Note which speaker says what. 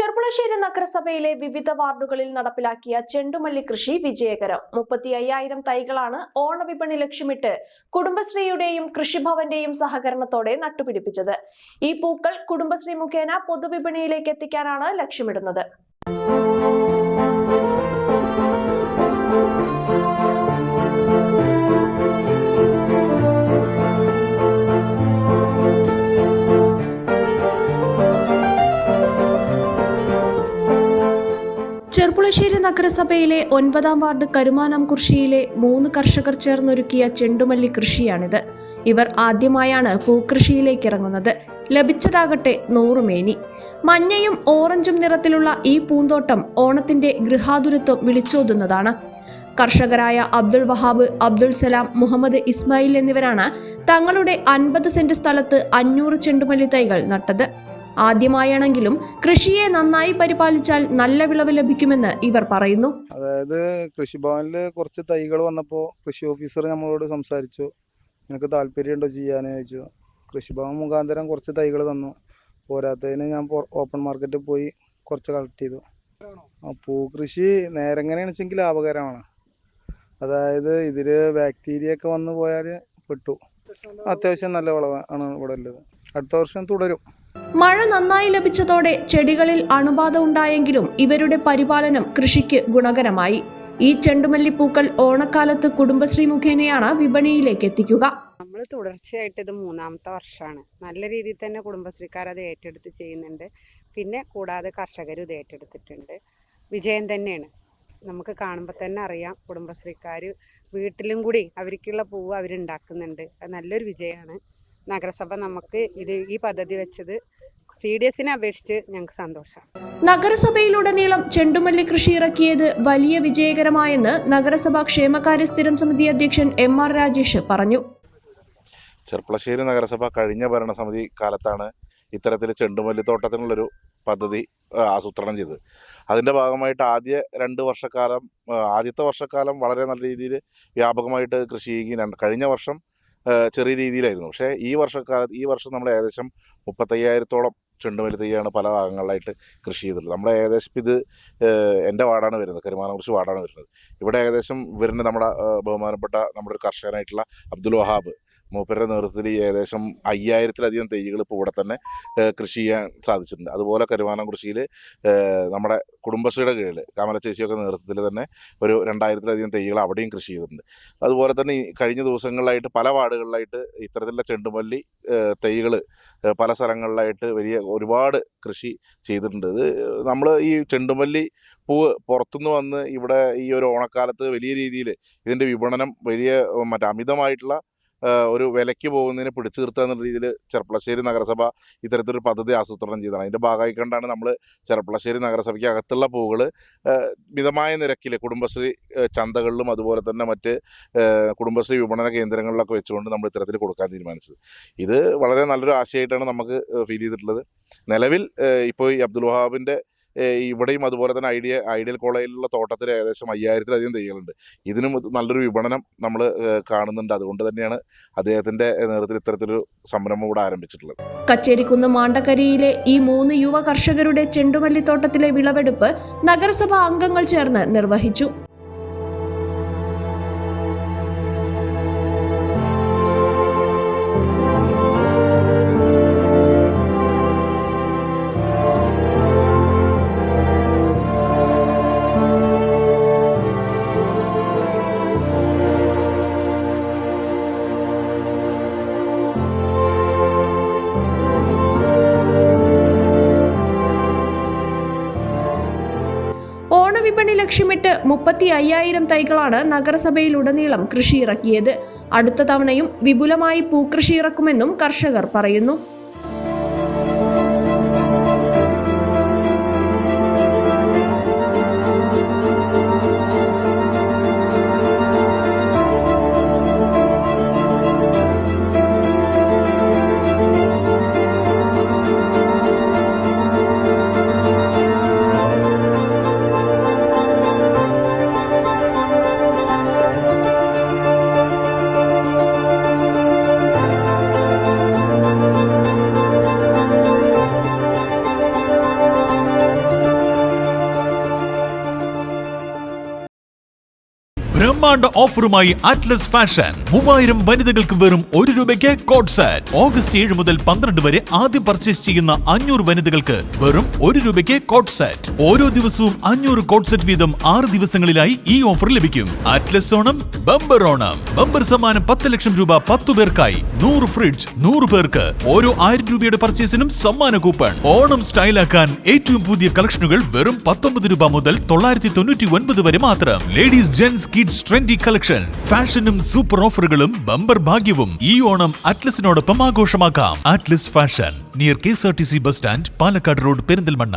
Speaker 1: ചെർപ്പുളശ്ശേരി നഗരസഭയിലെ വിവിധ വാർഡുകളിൽ നടപ്പിലാക്കിയ ചെണ്ടുമല്ലി കൃഷി വിജയകരം. 35,000 തൈകളാണ് ഓണവിപണി ലക്ഷ്യമിട്ട് കുടുംബശ്രീയുടെയും കൃഷിഭവന്റെയും സഹകരണത്തോടെ നട്ടുപിടിപ്പിച്ചത്. ഈ പൂക്കൾ കുടുംബശ്രീ മുഖേന പൊതുവിപണിയിലേക്ക് എത്തിക്കാനാണ് ലക്ഷ്യമിടുന്നത്. ചെർപ്പുളശ്ശേരി നഗരസഭയിലെ 9-ാം വാർഡ് കരുമാനം കുർശിയിലെ 3 കർഷകർ ചേർന്നൊരുക്കിയ ചെണ്ടുമല്ലി കൃഷിയാണിത്. ഇവർ ആദ്യമായാണ് പൂക്കൃഷിയിലേക്ക് ഇറങ്ങുന്നത്. ലഭിച്ചതാകട്ടെ 100 മേനി. മഞ്ഞയും ഓറഞ്ചും നിറത്തിലുള്ള ഈ പൂന്തോട്ടം ഓണത്തിന്റെ ഗൃഹാതുരത്വം വിളിച്ചോതുന്നതാണ്. കർഷകരായ അബ്ദുൾ വഹാബ്, അബ്ദുൾ സലാം, മുഹമ്മദ് ഇസ്മായിൽ എന്നിവരാണ് തങ്ങളുടെ 50 സെന്റ് സ്ഥലത്ത് 500 ചെണ്ടുമല്ലി തൈകൾ നട്ടത്. ആദ്യമായാണെങ്കിലും കൃഷിയെ നന്നായി പരിപാലിച്ചാൽ നല്ല വിളവ് ലഭിക്കുമെന്ന് ഇവർ പറയുന്നു.
Speaker 2: അതായത് കൃഷിഭവനിൽ കുറച്ച് തൈകൾ വന്നപ്പോൾ കൃഷി ഓഫീസർ നമ്മളോട് സംസാരിച്ചു. എനിക്ക് താല്പര്യമുണ്ടോ ചെയ്യാന്ന് ചോദിച്ചു. കൃഷിഭവൻ മുഖാന്തരം കുറച്ച് തൈകൾ തന്നു. പോരാത്തതിന് ഞാൻ ഓപ്പൺ മാർക്കറ്റിൽ പോയി കുറച്ച് കളക്ട് ചെയ്തു. പൂക്കൃഷി നേരെങ്ങനെയാണെന്ന് വെച്ചെങ്കിൽ ലാഭകരമാണ്. അതായത് ഇതിൽ ബാക്ടീരിയ ഒക്കെ വന്നു പോയാൽ പെട്ടു. അത്യാവശ്യം നല്ല വിളവാണ് ഇവിടെ ഉള്ളത്. അടുത്ത വർഷം തുടരും.
Speaker 1: മഴ നന്നായി ലഭിച്ചതോടെ ചെടികളിൽ അണുബാധ ഉണ്ടായെങ്കിലും ഇവരുടെ പരിപാലനം കൃഷിക്ക് ഗുണകരമായി. ഈ ചെണ്ടുമല്ലി പൂക്കൾ ഓണക്കാലത്ത് കുടുംബശ്രീ മുഖേനയാണ് വിപണിയിലേക്ക് എത്തിക്കുക.
Speaker 3: നമ്മൾ തുടർച്ചയായിട്ട് ഇത് 3-ാമത്തെ വർഷമാണ്. നല്ല രീതിയിൽ തന്നെ കുടുംബശ്രീക്കാർ അത് ഏറ്റെടുത്ത് ചെയ്യുന്നുണ്ട്. പിന്നെ കൂടാതെ കർഷകരും ഇത് ഏറ്റെടുത്തിട്ടുണ്ട്. വിജയം തന്നെയാണ്. നമുക്ക് കാണുമ്പോൾ തന്നെ അറിയാം, കുടുംബശ്രീക്കാർ വീട്ടിലും കൂടി അവർക്കുള്ള പൂവ് അവരുണ്ടാക്കുന്നുണ്ട്. അത് നല്ലൊരു വിജയമാണ്. നഗരസഭ നമുക്ക് ഈ പദ്ധതി വെച്ചത് CDSനെ അപേക്ഷിച്ച് ഞങ്ങൾക്ക് സന്തോഷമാണ്.
Speaker 1: നഗരസഭയിലുടനീളം ചെണ്ടുമല്ലി കൃഷി ഇറക്കിയത് വലിയ വിജയകരമായെന്ന് നഗരസഭാ ക്ഷേമകാര്യ സ്ഥിരം സമിതി അധ്യക്ഷൻ MR രാജേഷ് പറഞ്ഞു.
Speaker 4: ചെർപ്പുളശ്ശേരി നഗരസഭ കഴിഞ്ഞ ഭരണസമിതി കാലത്താണ് ഇത്തരത്തിൽ ചെണ്ടുമല്ലി തോട്ടത്തിനുള്ളൊരു പദ്ധതി ആസൂത്രണം ചെയ്തത്. അതിൻ്റെ ഭാഗമായിട്ട് ആദ്യത്തെ വർഷക്കാലം വളരെ നല്ല രീതിയിൽ വ്യാപകമായിട്ട് കൃഷി ചെയ്യുകയും കഴിഞ്ഞ വർഷം ചെറിയ രീതിയിലായിരുന്നു. പക്ഷേ ഈ വർഷം നമ്മൾ ഏകദേശം 35,000-ഓളം ചെണ്ടുമല്ലി തൈയാണ് പല ഭാഗങ്ങളിലായിട്ട് കൃഷി ചെയ്തിട്ടുള്ളത്. നമ്മുടെ ഏകദേശം ഇത് എൻ്റെ വാർഡാണ് വരുന്നത്, കരുമാനംകുറിശി വാർഡാണ് വരുന്നത്. ഇവിടെ ഏകദേശം വരുന്ന നമ്മുടെ ബഹുമാനപ്പെട്ട നമ്മുടെ ഒരു കർഷകനായിട്ടുള്ള അബ്ദുൾ വഹാബ് മൂപ്പരുടെ നേതൃത്വത്തിൽ ഏകദേശം 5,000-ലധികം തൈകൾ ഇപ്പോൾ ഇവിടെ തന്നെ കൃഷി ചെയ്യാൻ സാധിച്ചിട്ടുണ്ട്. അതുപോലെ കരുമാനംകുറിശിയിൽ നമ്മുടെ കുടുംബശ്രീയുടെ കീഴിൽ കമലച്ചേച്ചിയൊക്കെ നേതൃത്വത്തിൽ തന്നെ ഒരു 2,000-ലധികം തൈകൾ അവിടെയും കൃഷി ചെയ്തിട്ടുണ്ട്. അതുപോലെ തന്നെ ഈ കഴിഞ്ഞ ദിവസങ്ങളിലായിട്ട് പല വാർഡുകളിലായിട്ട് ഇത്തരത്തിലുള്ള ചെണ്ടുമല്ലി തൈകൾ പല സ്ഥലങ്ങളിലായിട്ട് ഒരുപാട് കൃഷി ചെയ്തിട്ടുണ്ട്. ഇത് നമ്മൾ ഈ ചെണ്ടുമല്ലി പൂവ് പുറത്തുനിന്ന് വന്ന് ഇവിടെ ഈ ഒരു ഓണക്കാലത്ത് വലിയ രീതിയിൽ ഇതിൻ്റെ വിപണനം അമിതമായിട്ടുള്ള ഒരു വിലയ്ക്ക് പോകുന്നതിന് പിടിച്ചു നിർത്തുക എന്നുള്ള രീതിയിൽ ചെർപ്പുളശ്ശേരി നഗരസഭ ഇത്തരത്തിലൊരു പദ്ധതി ആസൂത്രണം ചെയ്തതാണ്. അതിൻ്റെ ഭാഗമായി കൊണ്ടാണ് നമ്മൾ ചെർപ്പുളശ്ശേരി നഗരസഭയ്ക്ക് അകത്തുള്ള പൂവുകൾ മിതമായ നിരക്കിൽ കുടുംബശ്രീ ചന്തകളിലും അതുപോലെ തന്നെ മറ്റ് കുടുംബശ്രീ വിപണന കേന്ദ്രങ്ങളിലൊക്കെ വെച്ചുകൊണ്ട് നമ്മൾ ഇത്തരത്തിൽ കൊടുക്കാൻ തീരുമാനിച്ചത്. ഇത് വളരെ നല്ലൊരു ആശയമായിട്ടാണ് നമുക്ക് ഫീൽ ചെയ്തിട്ടുള്ളത്. നിലവിൽ ഇപ്പോൾ ഈ അബ്ദുൾ വഹാബിൻ്റെ ഇവിടെയും അതുപോലെ തന്നെ ഐഡിയൽ കോളേജിലുള്ള തോട്ടത്തിൽ ഏകദേശം 5,000-ലധികം തൈകളുണ്ട്. ഇതിനും നല്ലൊരു വിപണനം നമ്മൾ കാണുന്നുണ്ട്. അതുകൊണ്ട് തന്നെയാണ് അദ്ദേഹത്തിന്റെ നേതൃത്വത്തിൽ ഇത്തരത്തിലൊരു സംരംഭം ഇവിടെ ആരംഭിച്ചിട്ടുള്ളത്.
Speaker 1: കച്ചേരിക്കുന്ന് മാണ്ടക്കരിയിലെ ഈ 3 യുവ കർഷകരുടെ ചെണ്ടുമല്ലി തോട്ടത്തിലെ വിളവെടുപ്പ് നഗരസഭാ അംഗങ്ങൾ ചേർന്ന് നിർവഹിച്ചു. ഓണവിപണി ലക്ഷ്യമിട്ട് 35,000 തൈകളാണ് നഗരസഭയിലുടനീളം കൃഷി ഇറക്കിയത്. അടുത്ത തവണയും വിപുലമായി പൂക്കൃഷി ഇറക്കുമെന്നും കർഷകർ പറയുന്നു.
Speaker 5: ബ്രഹ്മാണ്ഡ ഓഫറുമായി അറ്റ്ലസ് ഫാഷൻ 3000 വനിതകൾക്ക് വെറും 1 രൂപയ്ക്ക് കോട്ട് സെറ്റ്. ഓഗസ്റ്റ് 7 മുതൽ 12 വരെ ആദ്യം പർച്ചേസ് ചെയ്യുന്ന 500 വനിതകൾക്ക് വെറും 1 രൂപയ്ക്ക് കോട്ട് സെറ്റ്. ഓരോ ദിവസവും 500 കോട്ട് സെറ്റ് വീതം 6 ദിവസങ്ങളിലായി ഈ ഓഫർ ലഭിക്കും. Atlas Onam bumper Onam. Bumper സമ്മാനം 10 ലക്ഷം രൂപ 10 പേർക്കായി, 100 ഫ്രിഡ്ജ് 100 പേർക്ക്. ഓരോ 1000 രൂപയുടെ പർച്ചേസിനും സമ്മാന കൂപ്പൺ. ഓണം സ്റ്റൈലാക്കാൻ ഏറ്റവും പുതിയ കളക്ഷനുകൾ വെറും 19 രൂപ മുതൽ 999 വരെ മാത്രം. Ladies, gents, kids trendy collection, ഫാഷനും സൂപ്പർ ഓഫറുകളും ബമ്പർ ഭാഗ്യവും ഈ ഓണം അറ്റ്ലസിനോടൊപ്പം ആഘോഷമാക്കാം. Atlas fashion, near KSRTC bus stand, Palakkad road, Perinthalmanna.